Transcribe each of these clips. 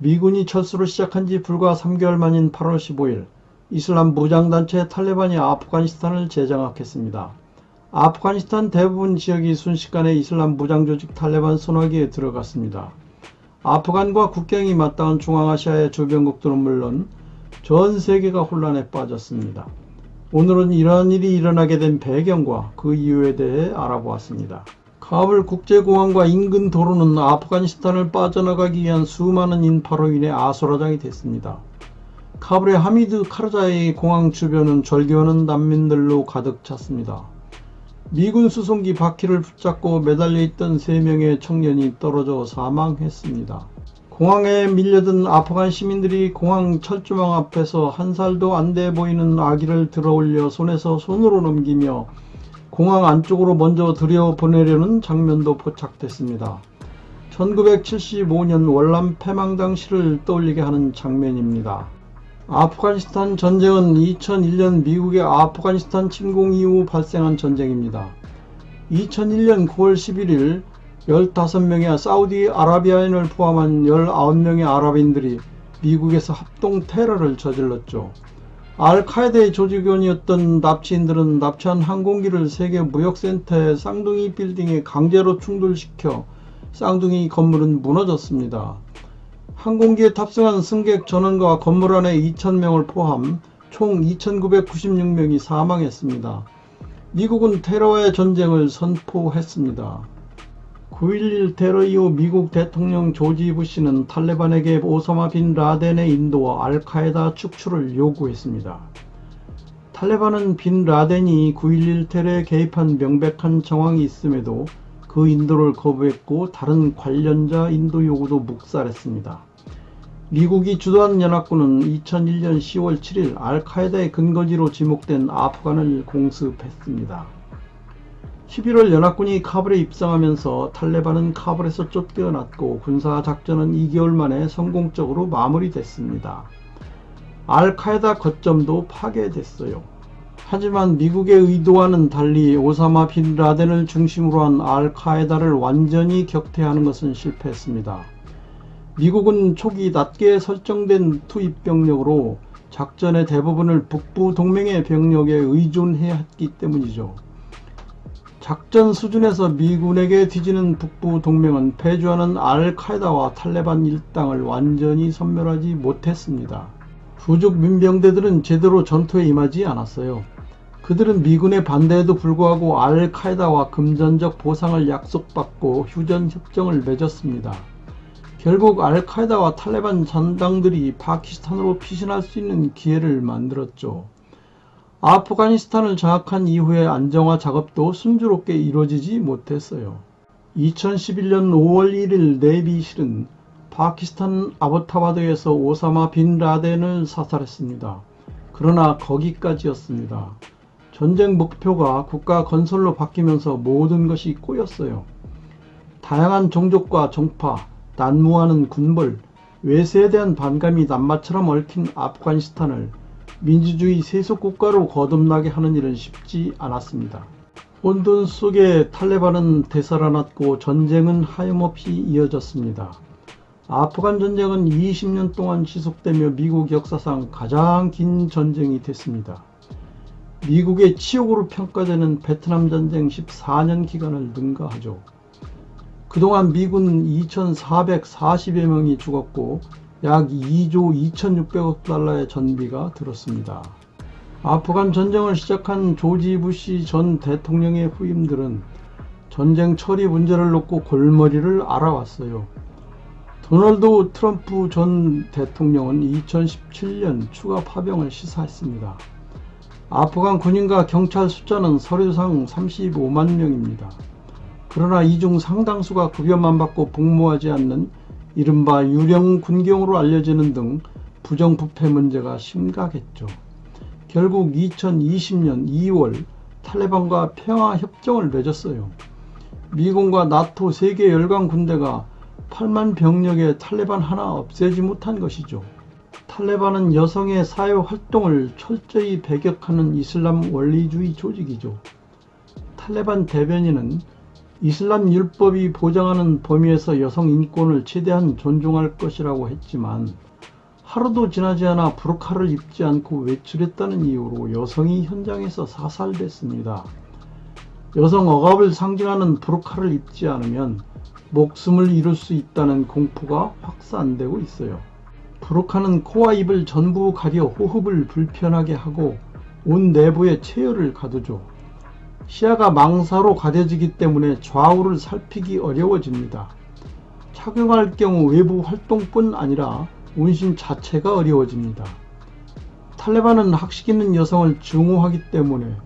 미군이 철수를 시작한 지 불과 3개월 만인 8월 15일, 이슬람 무장단체 탈레반이 아프가니스탄을 재장악했습니다. 아프가니스탄 대부분 지역이 순식간에 이슬람 무장조직 탈레반 손아귀에 들어갔습니다. 아프간과 국경이 맞닿은 중앙아시아의 주변국들은 물론 전 세계가 혼란에 빠졌습니다. 오늘은 이러한 일이 일어나게 된 배경과 그 이유에 대해 알아보았습니다. 카불 국제공항과 인근 도로는 아프가니스탄을 빠져나가기 위한 수많은 인파로 인해 아수라장이 됐습니다. 카불의 하미드 카르자이 공항 주변은 절규하는 난민들로 가득 찼습니다. 미군 수송기 바퀴를 붙잡고 매달려 있던 3명의 청년이 떨어져 사망했습니다. 공항에 밀려든 아프간 시민들이 공항 철조망 앞에서 한 살도 안 돼 보이는 아기를 들어올려 손에서 손으로 넘기며 공항 안쪽으로 먼저 들여보내려는 장면도 포착됐습니다. 1975년 월남 패망 당시를 떠올리게 하는 장면입니다. 아프가니스탄 전쟁은 2001년 미국의 아프가니스탄 침공 이후 발생한 전쟁입니다. 2001년 9월 11일 15명의 사우디아라비아인을 포함한 19명의 아랍인들이 미국에서 합동 테러를 저질렀죠. 알카에다의 조직원이었던 납치인들은 납치한 항공기를 세계 무역센터의 쌍둥이 빌딩에 강제로 충돌시켜 쌍둥이 건물은 무너졌습니다. 항공기에 탑승한 승객 전원과 건물 안에 2,000명을 포함 총 2,996명이 사망했습니다. 미국은 테러와의 전쟁을 선포했습니다. 9.11 테러 이후 미국 대통령 조지 부시는 탈레반에게 오사마 빈 라덴의 인도와 알카에다 축출을 요구했습니다. 탈레반은 빈 라덴이 9.11 테러에 개입한 명백한 정황이 있음에도 그 인도를 거부했고 다른 관련자 인도 요구도 묵살했습니다. 미국이 주도한 연합군은 2001년 10월 7일 알카에다의 근거지로 지목된 아프간을 공습했습니다. 11월 연합군이 카불에 입성하면서 탈레반은 카불에서 쫓겨났고 군사작전은 2개월 만에 성공적으로 마무리됐습니다. 알카에다 거점도 파괴됐어요. 하지만 미국의 의도와는 달리 오사마 빈 라덴을 중심으로 한 알카에다를 완전히 격퇴하는 것은 실패했습니다. 미국은 초기 낮게 설정된 투입 병력으로 작전의 대부분을 북부 동맹의 병력에 의존해야 했기 때문이죠. 작전 수준에서 미군에게 뒤지는 북부 동맹은 패주하는 알카에다와 탈레반 일당을 완전히 섬멸하지 못했습니다. 부족 민병대들은 제대로 전투에 임하지 않았어요. 그들은 미군의 반대에도 불구하고 알카에다와 금전적 보상을 약속받고 휴전협정을 맺었습니다. 결국 알카에다와 탈레반 잔당들이 파키스탄으로 피신할 수 있는 기회를 만들었죠. 아프가니스탄을 장악한 이후의 안정화 작업도 순조롭게 이루어지지 못했어요. 2011년 5월 1일 내비실은 파키스탄 아보타바드에서 오사마 빈 라덴을 사살했습니다. 그러나 거기까지였습니다. 전쟁 목표가 국가 건설로 바뀌면서 모든 것이 꼬였어요. 다양한 종족과 종파, 난무하는 군벌, 외세에 대한 반감이 낱마처럼 얽힌 아프가니스탄을 민주주의 세속국가로 거듭나게 하는 일은 쉽지 않았습니다. 혼돈 속에 탈레반은 되살아났고 전쟁은 하염없이 이어졌습니다. 아프간 전쟁은 20년 동안 지속되며 미국 역사상 가장 긴 전쟁이 됐습니다. 미국의 치욕으로 평가되는 베트남 전쟁 14년 기간을 능가하죠. 그동안 미군 2,440여 명이 죽었고 약 2조 2,600억 달러의 전비가 들었습니다. 아프간 전쟁을 시작한 조지 부시 전 대통령의 후임들은 전쟁 처리 문제를 놓고 골머리를 앓아왔어요. 도널드 트럼프 전 대통령은 2017년 추가 파병을 시사했습니다. 아프간 군인과 경찰 숫자는 서류상 35만 명입니다. 그러나 이 중 상당수가 급여만 받고 복무하지 않는 이른바 유령 군경으로 알려지는 등 부정부패 문제가 심각했죠. 결국 2020년 2월 탈레반과 평화협정을 맺었어요. 미군과 나토 세계 열강 군대가 8만 병력의 탈레반 하나 없애지 못한 것이죠. 탈레반은 여성의 사회활동을 철저히 배격하는 이슬람 원리주의 조직이죠. 탈레반 대변인은 이슬람 율법이 보장하는 범위에서 여성 인권을 최대한 존중할 것이라고 했지만 하루도 지나지 않아 부르카를 입지 않고 외출했다는 이유로 여성이 현장에서 사살됐습니다. 여성 억압을 상징하는 부르카를 입지 않으면 목숨을 잃을 수 있다는 공포가 확산되고 있어요. 부르카는 코와 입을 전부 가려 호흡을 불편하게 하고 온 내부에 체열을 가두죠. 시야가 망사로 가려지기 때문에 좌우를 살피기 어려워집니다. 착용할 경우 외부 활동뿐 아니라 운신 자체가 어려워집니다. 탈레반은 학식 있는 여성을 증오하기 때문에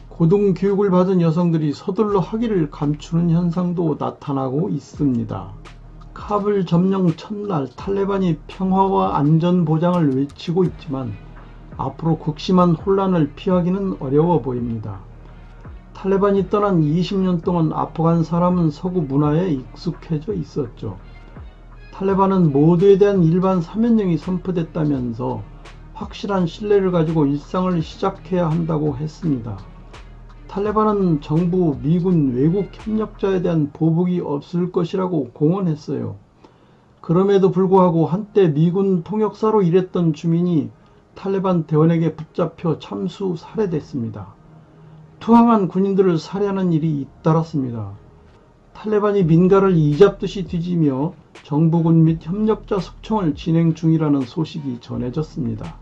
고등 교육을 받은 여성들이 서둘러 학위를 감추는 현상도 나타나고 있습니다. 카불 점령 첫날 탈레반이 평화와 안전 보장을 외치고 있지만 앞으로 극심한 혼란을 피하기는 어려워 보입니다. 탈레반이 떠난 20년 동안 아프간 사람은 서구 문화에 익숙해져 있었죠. 탈레반은 모두에 대한 일반 사면령이 선포됐다면서 확실한 신뢰를 가지고 일상을 시작해야 한다고 했습니다. 탈레반은 정부, 미군, 외국 협력자에 대한 보복이 없을 것이라고 공언했어요. 그럼에도 불구하고 한때 미군 통역사로 일했던 주민이 탈레반 대원에게 붙잡혀 참수 살해됐습니다. 투항한 군인들을 살해하는 일이 잇따랐습니다. 탈레반이 민가를 이잡듯이 뒤지며 정부군 및 협력자 숙청을 진행 중이라는 소식이 전해졌습니다.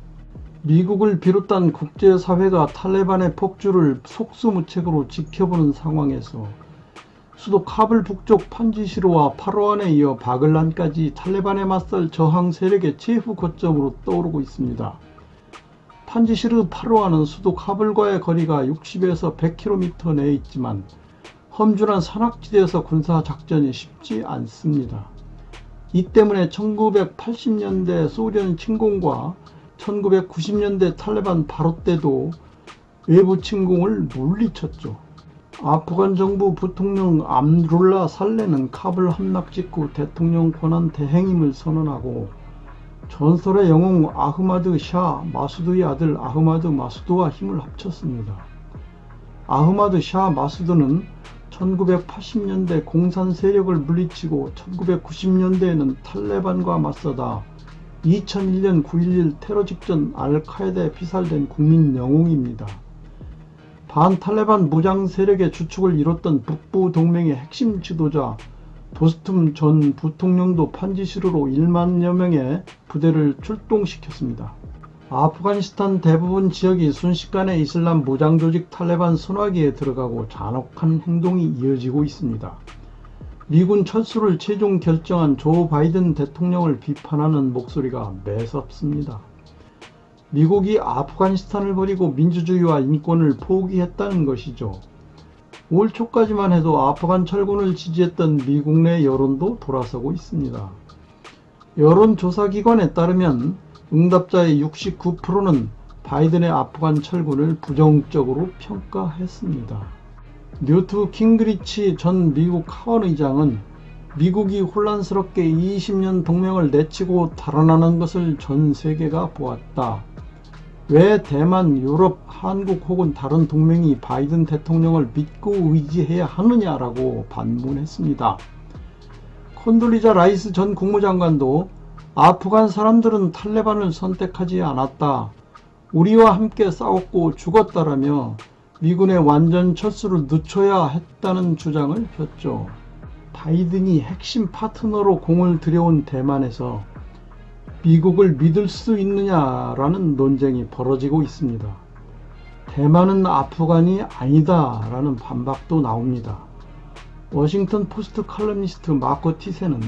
미국을 비롯한 국제사회가 탈레반의 폭주를 속수무책으로 지켜보는 상황에서 수도 카불 북쪽 판지시르와 파로안에 이어 바글란까지 탈레반에 맞설 저항 세력의 최후 거점으로 떠오르고 있습니다. 판지시르 파로안은 수도 카불과의 거리가 60에서 100km 내에 있지만 험준한 산악지대에서 군사작전이 쉽지 않습니다. 이 때문에 1980년대 소련 침공과 1990년대 탈레반 바로 때도 외부 침공을 물리쳤죠. 아프간 정부 부통령 암룰라 살레는 카불 함락 직후 대통령 권한 대행임을 선언하고 전설의 영웅 아흐마드 샤 마수드의 아들 아흐마드 마수드와 힘을 합쳤습니다. 아흐마드 샤 마수드는 1980년대 공산 세력을 물리치고 1990년대에는 탈레반과 맞서다 2001년 9.11 테러 직전 알카에다에 피살된 국민 영웅입니다. 반탈레반 무장 세력의 주축을 이뤘던 북부 동맹의 핵심 지도자 도스툼 전 부통령도 판지시르로 1만여 명의 부대를 출동시켰습니다. 아프가니스탄 대부분 지역이 순식간에 이슬람 무장 조직 탈레반 손아귀에 들어가고 잔혹한 행동이 이어지고 있습니다. 미군 철수를 최종 결정한 조 바이든 대통령을 비판하는 목소리가 매섭습니다. 미국이 아프가니스탄을 버리고 민주주의와 인권을 포기했다는 것이죠. 올 초까지만 해도 아프간 철군을 지지했던 미국 내 여론도 돌아서고 있습니다. 여론조사기관에 따르면 응답자의 69%는 바이든의 아프간 철군을 부정적으로 평가했습니다. 뉴트 킹그리치 전 미국 하원 의장은 미국이 혼란스럽게 20년 동맹을 내치고 달아나는 것을 전 세계가 보았다. 왜 대만, 유럽, 한국 혹은 다른 동맹이 바이든 대통령을 믿고 의지해야 하느냐라고 반문했습니다. 콘돌리자 라이스 전 국무장관도 아프간 사람들은 탈레반을 선택하지 않았다. 우리와 함께 싸웠고 죽었다라며 미군의 완전 철수를 늦춰야 했다는 주장을 폈죠. 바이든이 핵심 파트너로 공을 들여온 대만에서 미국을 믿을 수 있느냐라는 논쟁이 벌어지고 있습니다. 대만은 아프간이 아니다라는 반박도 나옵니다. 워싱턴 포스트 칼럼니스트 마코 티세는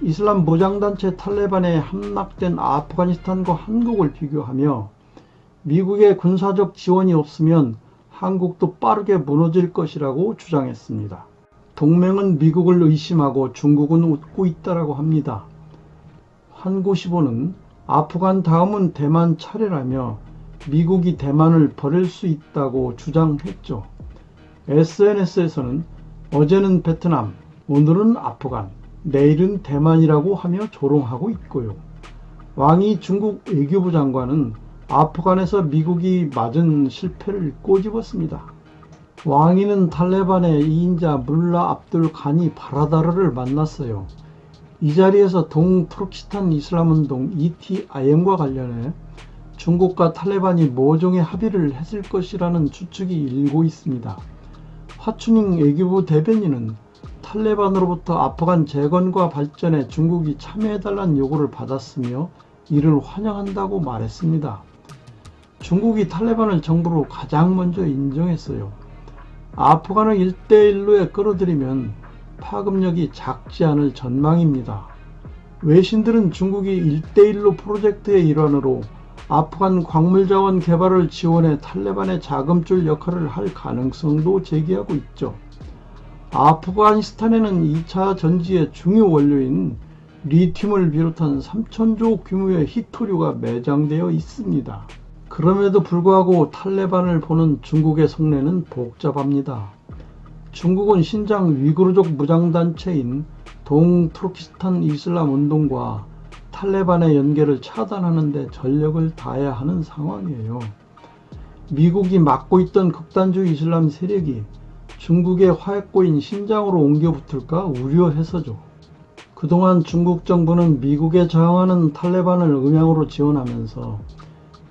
이슬람 무장단체 탈레반에 함락된 아프가니스탄과 한국을 비교하며 미국의 군사적 지원이 없으면 한국도 빠르게 무너질 것이라고 주장했습니다. 동맹은 미국을 의심하고 중국은 웃고 있다라고 합니다. 한고시보는 아프간 다음은 대만 차례라며 미국이 대만을 버릴 수 있다고 주장했죠. SNS에서는 어제는 베트남, 오늘은 아프간, 내일은 대만이라고 하며 조롱하고 있고요. 왕이 중국 외교부 장관은 아프간에서 미국이 맞은 실패를 꼬집었습니다. 왕위는 탈레반의 2인자 물라 압둘 가니 바라다르를 만났어요. 이 자리에서 동투르키스탄 이슬람운동 ETIM과 관련해 중국과 탈레반이 모종의 합의를 했을 것이라는 추측이 일고 있습니다. 화춘잉 외교부 대변인은 탈레반으로부터 아프간 재건과 발전에 중국이 참여해달라는 요구를 받았으며 이를 환영한다고 말했습니다. 중국이 탈레반을 정부로 가장 먼저 인정했어요. 아프간을 1대1로에 끌어들이면 파급력이 작지 않을 전망입니다. 외신들은 중국이 1대1로 프로젝트의 일환으로 아프간 광물자원 개발을 지원해 탈레반의 자금줄 역할을 할 가능성도 제기하고 있죠. 아프가니스탄에는 2차 전지의 중요 원료인 리튬을 비롯한 3천조 규모의 희토류가 매장되어 있습니다. 그럼에도 불구하고 탈레반을 보는 중국의 속내는 복잡합니다. 중국은 신장 위구르족 무장단체인 동투르키스탄 이슬람 운동과 탈레반의 연계를 차단하는 데 전력을 다해야 하는 상황이에요. 미국이 맡고 있던 극단주의 이슬람 세력이 중국의 화약고인 신장으로 옮겨 붙을까 우려해서죠. 그동안 중국 정부는 미국에 저항하는 탈레반을 음향으로 지원하면서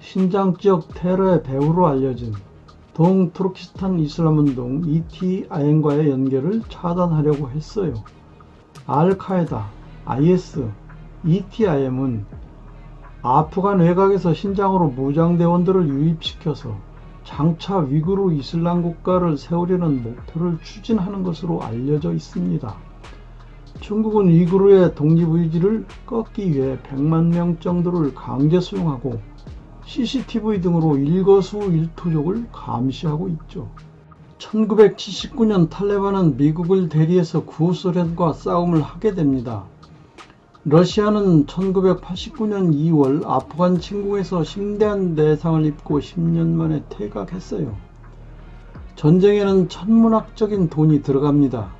신장 지역 테러의 배후로 알려진 동투르키스탄 이슬람운동 ETIM과의 연계를 차단하려고 했어요. 알카에다, IS, ETIM은 아프간 외곽에서 신장으로 무장대원들을 유입시켜서 장차 위구르 이슬람 국가를 세우려는 목표를 추진하는 것으로 알려져 있습니다. 중국은 위구르의 독립의지를 꺾기 위해 100만 명 정도를 강제 수용하고 CCTV 등으로 일거수일투족을 감시하고 있죠. 1979년 탈레반은 미국을 대리해서 구소련과 싸움을 하게 됩니다. 러시아는 1989년 2월 아프간 침공에서 심대한 내상을 입고 10년 만에 퇴각했어요. 전쟁에는 천문학적인 돈이 들어갑니다.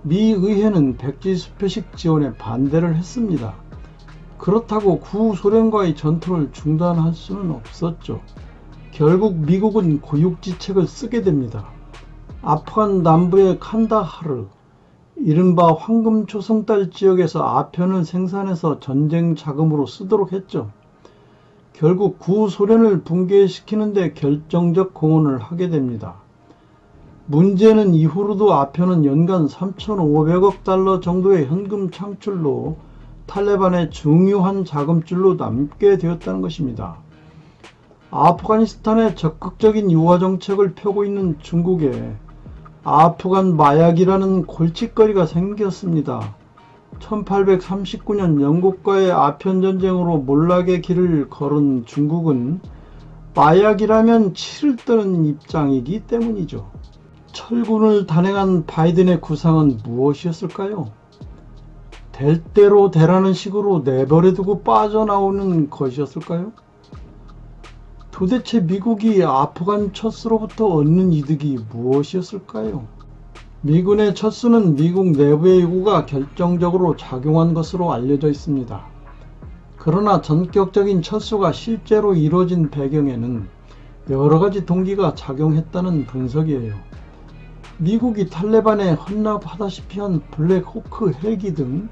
미 의회는 백지수표식 지원에 반대를 했습니다. 그렇다고 구소련과의 전투를 중단할 수는 없었죠. 결국 미국은 고육지책을 쓰게 됩니다. 아프간 남부의 칸다하르, 이른바 황금초승달 지역에서 아편을 생산해서 전쟁 자금으로 쓰도록 했죠. 결국 구소련을 붕괴시키는 데 결정적 공헌을 하게 됩니다. 문제는 이후로도 아편은 연간 3,500억 달러 정도의 현금 창출로 탈레반의 중요한 자금줄로 남게 되었다는 것입니다. 아프가니스탄에 적극적인 유화 정책을 펴고 있는 중국에 아프간 마약이라는 골칫거리가 생겼습니다. 1839년 영국과의 아편 전쟁으로 몰락의 길을 걸은 중국은 마약이라면 치를 떠는 입장이기 때문이죠. 철군을 단행한 바이든의 구상은 무엇이었을까요? 될 대로 되라는 식으로 내버려두고 빠져나오는 것이었을까요? 도대체 미국이 아프간 철수로부터 얻는 이득이 무엇이었을까요? 미군의 철수는 미국 내부의 요구가 결정적으로 작용한 것으로 알려져 있습니다. 그러나 전격적인 철수가 실제로 이루어진 배경에는 여러 가지 동기가 작용했다는 분석이에요. 미국이 탈레반에 헌납하다시피 한 블랙호크 헬기 등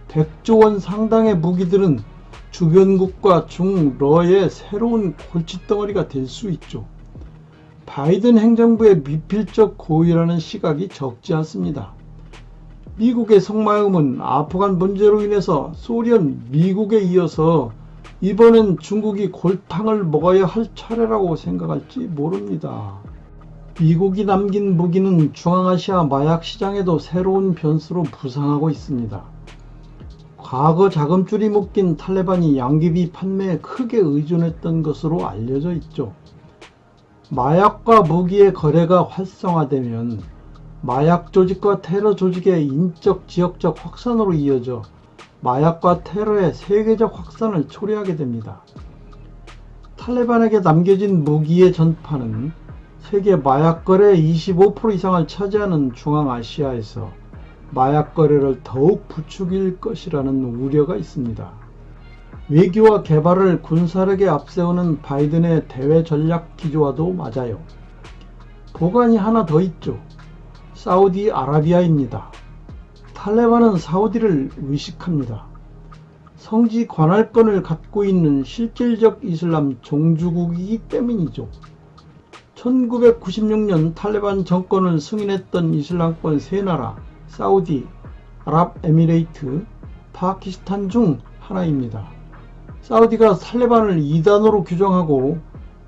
100조 원 상당의 무기들은 주변국과 중러의 새로운 골칫덩어리가 될 수 있죠. 바이든 행정부의 미필적 고의라는 시각이 적지 않습니다. 미국의 속마음은 아프간 문제로 인해서 소련, 미국에 이어서 이번엔 중국이 골탕을 먹어야 할 차례라고 생각할지 모릅니다. 미국이 남긴 무기는 중앙아시아 마약 시장에도 새로운 변수로 부상하고 있습니다. 과거 자금줄이 묶인 탈레반이 양귀비 판매에 크게 의존했던 것으로 알려져 있죠. 마약과 무기의 거래가 활성화되면 마약 조직과 테러 조직의 인적 지역적 확산으로 이어져 마약과 테러의 세계적 확산을 초래하게 됩니다. 탈레반에게 남겨진 무기의 전파는 세계 마약 거래의 25% 이상을 차지하는 중앙아시아에서 마약 거래를 더욱 부추길 것이라는 우려가 있습니다. 외교와 개발을 군사력에 앞세우는 바이든의 대외 전략 기조와도 맞아요. 보관이 하나 더 있죠. 사우디아라비아입니다. 탈레반은 사우디를 의식합니다. 성지 관할권을 갖고 있는 실질적 이슬람 종주국이기 때문이죠. 1996년 탈레반 정권을 승인했던 이슬람권 세 나라, 사우디, 아랍에미레이트, 파키스탄 중 하나입니다. 사우디가 탈레반을 이단으로 규정하고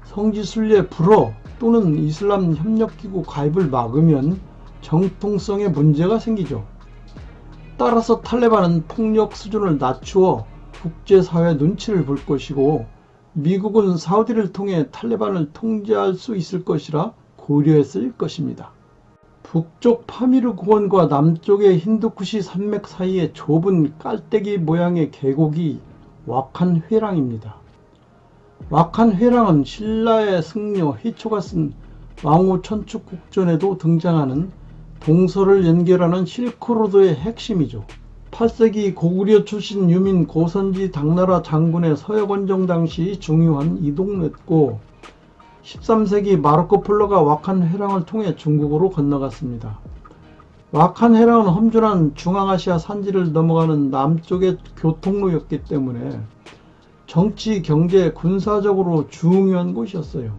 성지순례 불허 또는 이슬람 협력기구 가입을 막으면 정통성에 문제가 생기죠. 따라서 탈레반은 폭력 수준을 낮추어 국제사회 눈치를 볼 것이고 미국은 사우디를 통해 탈레반을 통제할 수 있을 것이라 고려했을 것입니다. 북쪽 파미르 고원과 남쪽의 힌두쿠시 산맥 사이의 좁은 깔때기 모양의 계곡이 와칸 회랑입니다. 와칸 회랑은 신라의 승려 해초가 쓴 왕후 천축국전에도 등장하는 동서를 연결하는 실크로드의 핵심이죠. 8세기 고구려 출신 유민 고선지 당나라 장군의 서역원정 당시 중요한 이동로였고 13세기 마르코 폴로가 와칸 회랑을 통해 중국으로 건너갔습니다. 와칸 회랑은 험준한 중앙아시아 산지를 넘어가는 남쪽의 교통로였기 때문에 정치, 경제, 군사적으로 중요한 곳이었어요.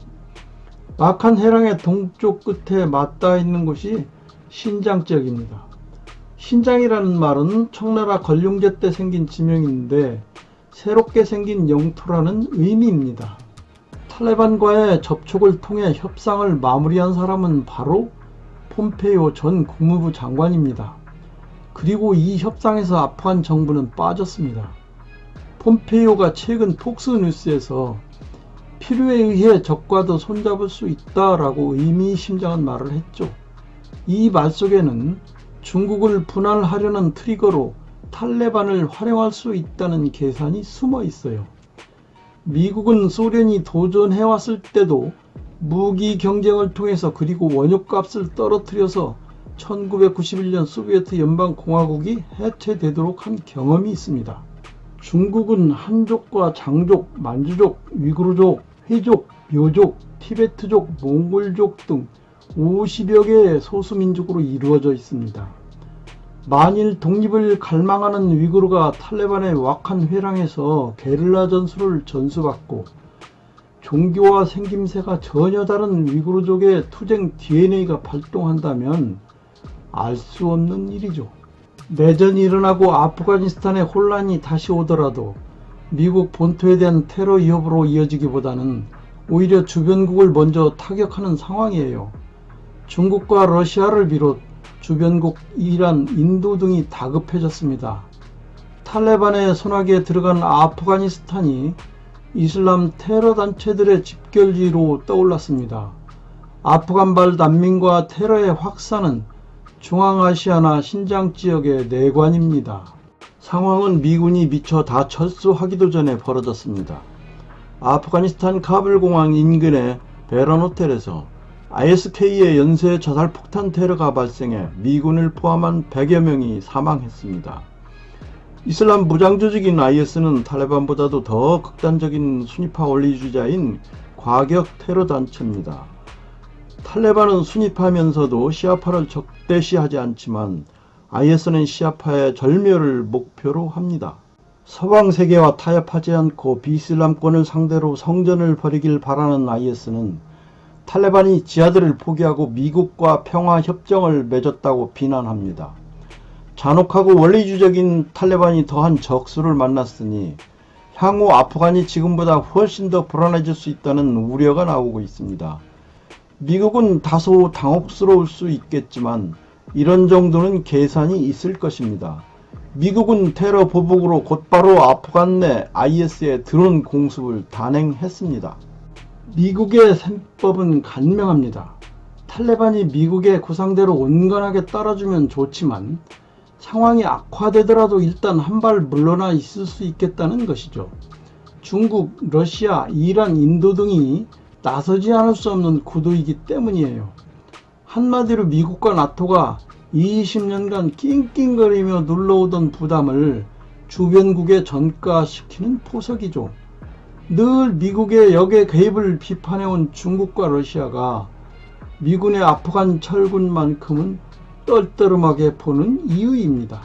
와칸 회랑의 동쪽 끝에 맞닿아 있는 곳이 신장 지역입니다. 신장이라는 말은 청나라 건룡제 때 생긴 지명인데 새롭게 생긴 영토라는 의미입니다. 탈레반과의 접촉을 통해 협상을 마무리한 사람은 바로 폼페이오 전 국무부 장관입니다. 그리고 이 협상에서 아프간 정부는 빠졌습니다. 폼페이오가 최근 폭스뉴스에서 필요에 의해 적과도 손잡을 수 있다라고 의미심장한 말을 했죠. 이 말 속에는 중국을 분할하려는 트리거로 탈레반을 활용할 수 있다는 계산이 숨어 있어요. 미국은 소련이 도전해왔을 때도 무기 경쟁을 통해서 그리고 원유값을 떨어뜨려서 1991년 소비에트 연방공화국이 해체되도록 한 경험이 있습니다. 중국은 한족과 장족, 만주족, 위구르족, 회족, 묘족, 티베트족, 몽골족 등 50여 개의 소수민족으로 이루어져 있습니다. 만일 독립을 갈망하는 위구르가 탈레반의 와칸 회랑에서 게릴라 전술을 전수받고 종교와 생김새가 전혀 다른 위구르족의 투쟁 DNA가 발동한다면 알 수 없는 일이죠. 내전이 일어나고 아프가니스탄의 혼란이 다시 오더라도 미국 본토에 대한 테러 위협으로 이어지기보다는 오히려 주변국을 먼저 타격하는 상황이에요. 중국과 러시아를 비롯 주변국 이란, 인도 등이 다급해졌습니다. 탈레반의 손아귀에 들어간 아프가니스탄이 이슬람 테러 단체들의 집결지로 떠올랐습니다. 아프간발 난민과 테러의 확산은 중앙아시아나 신장 지역의 내관입니다. 상황은 미군이 미처 다 철수하기도 전에 벌어졌습니다. 아프가니스탄 카불 공항 인근의 베런 호텔에서 ISK의 연쇄 자살폭탄 테러가 발생해 미군을 포함한 100여 명이 사망했습니다. 이슬람 무장조직인 IS는 탈레반보다도 더 극단적인 순위파 원리주의자인 과격 테러 단체입니다. 탈레반은 순위파면서도 시아파를 적대시하지 않지만 IS는 시아파의 절멸을 목표로 합니다. 서방 세계와 타협하지 않고 비이슬람권을 상대로 성전을 벌이길 바라는 IS는 탈레반이 지하들을 포기하고 미국과 평화협정을 맺었다고 비난합니다. 잔혹하고 원리주의적인 탈레반이 더한 적수를 만났으니 향후 아프간이 지금보다 훨씬 더 불안해질 수 있다는 우려가 나오고 있습니다. 미국은 다소 당혹스러울 수 있겠지만 이런 정도는 계산이 있을 것입니다. 미국은 테러 보복으로 곧바로 아프간 내 IS의 드론 공습을 단행했습니다. 미국의 셈법은 간명합니다. 탈레반이 미국의 구상대로 온건하게 따라주면 좋지만 상황이 악화되더라도 일단 한 발 물러나 있을 수 있겠다는 것이죠. 중국, 러시아, 이란, 인도 등이 나서지 않을 수 없는 구도이기 때문이에요. 한마디로 미국과 나토가 20년간 낑낑거리며 눌러오던 부담을 주변국에 전가시키는 포석이죠. 늘 미국의 역의 개입을 비판해온 중국과 러시아가 미군의 아프간 철군만큼은 떨떠름하게 보는 이유입니다.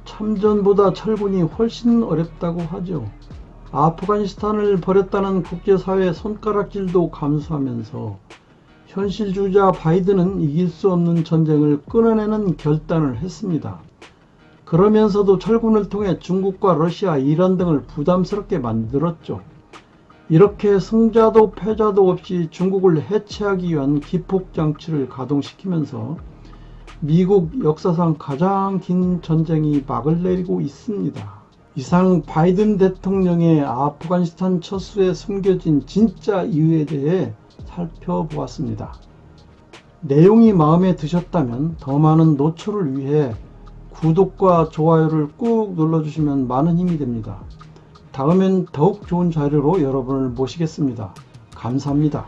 참전보다 철군이 훨씬 어렵다고 하죠. 아프가니스탄을 버렸다는 국제사회의 손가락질도 감수하면서 현실주의자 바이든은 이길 수 없는 전쟁을 끊어내는 결단을 했습니다. 그러면서도 철군을 통해 중국과 러시아, 이란 등을 부담스럽게 만들었죠. 이렇게 승자도 패자도 없이 중국을 해체하기 위한 기폭장치를 가동시키면서 미국 역사상 가장 긴 전쟁이 막을 내리고 있습니다. 이상 바이든 대통령의 아프가니스탄 철수에 숨겨진 진짜 이유에 대해 살펴보았습니다. 내용이 마음에 드셨다면 더 많은 노출을 위해 구독과 좋아요를 꾹 눌러주시면 많은 힘이 됩니다. 다음엔 더욱 좋은 자료로 여러분을 모시겠습니다. 감사합니다.